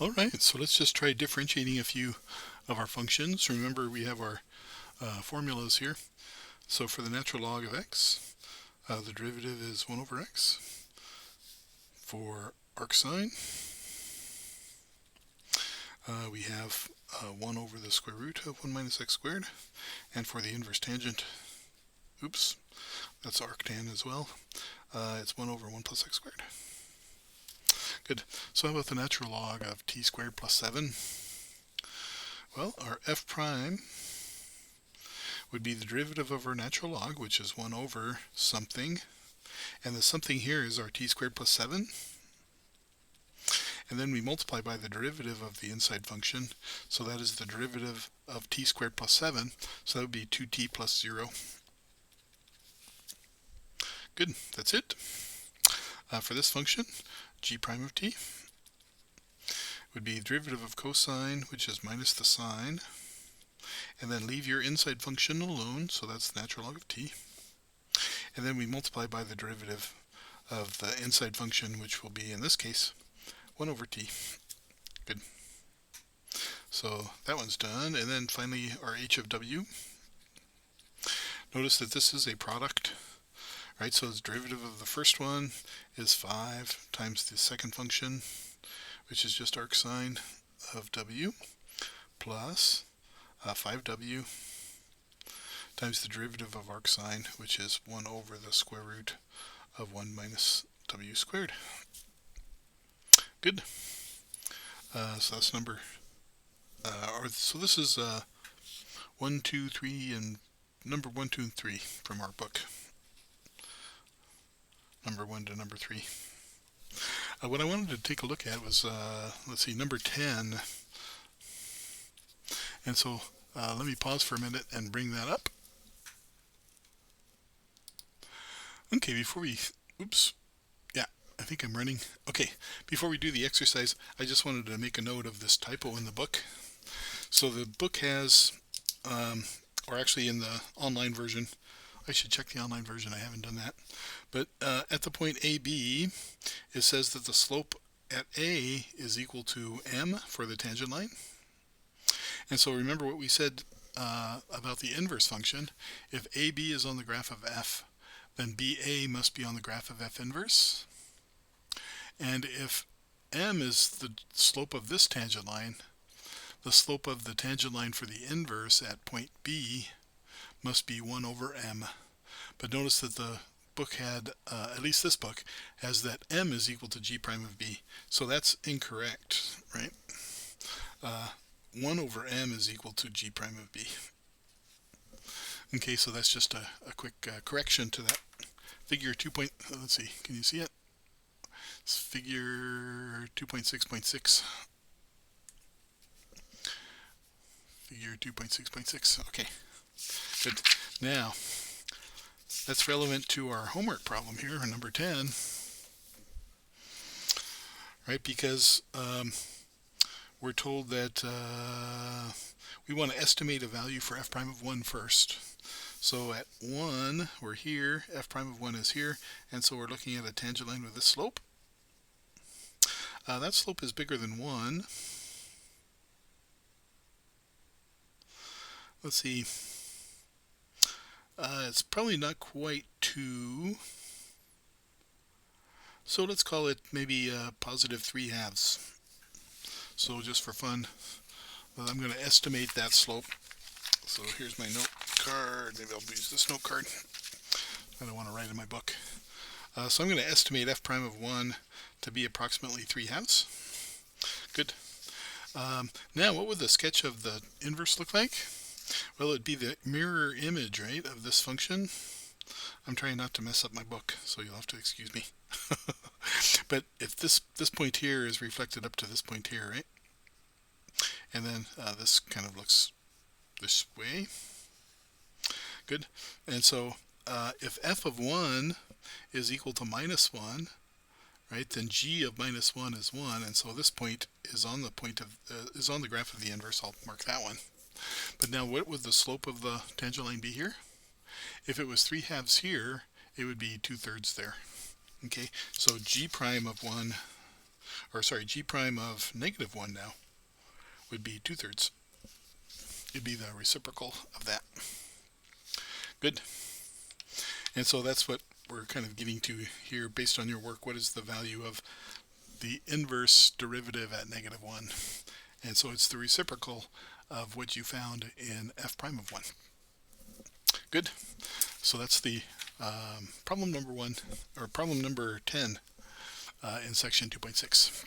Alright, so let's just try differentiating a few of our functions. Remember, we have our formulas here. So for the natural log of x, the derivative is 1 over x. For arcsine, we have 1 over the square root of 1 minus x squared. And for the inverse tangent, oops, that's arctan as well, it's 1 over 1 plus x squared. Good. So how about the natural log of t squared plus 7? Well, our f prime would be the derivative of our natural log, which is 1 over something. And the something here is our t squared plus 7. And then we multiply by the derivative of the inside function. So that is the derivative of t squared plus 7. So that would be 2t plus 0. Good. That's it. For this function, g prime of t would be derivative of cosine, which is minus the sine. And then leave your inside function alone, so that's the natural log of t. And then we multiply by the derivative of the inside function, which will be, in this case, 1 over t. Good. So that one's done. And then finally, our h of w. Notice that this is a product, right? So the derivative of the first one is 5 times the second function, which is just arcsine of w, plus 5w times the derivative of arcsine, which is 1 over the square root of 1 minus w squared. Good. So that's number, so this is 1, 2, 3, and number 1, 2, and 3 from our book. Number 1 to number 3. What I wanted to take a look at was, let's see, number 10. And so let me pause for a minute and bring that up. Okay, before we, oops, yeah, I think I'm running. Okay, before we do the exercise, I just wanted to make a note of this typo in the book. So the book has, or actually in the online version, I should check the online version, I haven't done that. But at the point AB, it says that the slope at A is equal to m for the tangent line. And so remember what we said about the inverse function. If AB is on the graph of f, then BA must be on the graph of f inverse. And if m is the slope of this tangent line, the slope of the tangent line for the inverse at point B must be 1 over m. But notice that the book had, at least this book, has that m is equal to g prime of b. So that's incorrect, right? 1 over m is equal to g prime of b. Okay, so that's just a quick correction to that figure 2. Let's see, can you see it? It's figure 2.6.6. Figure 2.6.6. Okay, good. Now, that's relevant to our homework problem here, number 10. Right, because we're told that we want to estimate a value for f prime of 1 first. So at 1, we're here, f prime of 1 is here, and so we're looking at a tangent line with this slope. That slope is bigger than 1. Let's see. It's probably not quite 2. So let's call it maybe positive 3/2. So just for fun, I'm going to estimate that slope. So here's my note card. Maybe I'll use this note card. I don't want to write in my book. So I'm going to estimate f prime of 1 to be approximately 3/2. Good. Now, what would the sketch of the inverse look like? Well, it'd be the mirror image, right, of this function. I'm trying not to mess up my book, so you'll have to excuse me. But if this point here is reflected up to this point here, right? And then this kind of looks this way. Good. And so if f of 1 is equal to minus 1, right, then g of minus 1 is 1, and so this point is on the is on the graph of the inverse. I'll mark that one. But now what would the slope of the tangent line be here? If it was 3/2 here, it would be 2/3 there. Okay, so g prime of 1 or sorry, g prime of negative 1 now would be 2/3. It'd be the reciprocal of that. Good. And so that's what we're kind of getting to here based on your work. What is the value of the inverse derivative at negative 1? And so it's the reciprocal of what you found in f prime of 1. Good. So that's the problem number 1, or problem number 10 in section 2.6.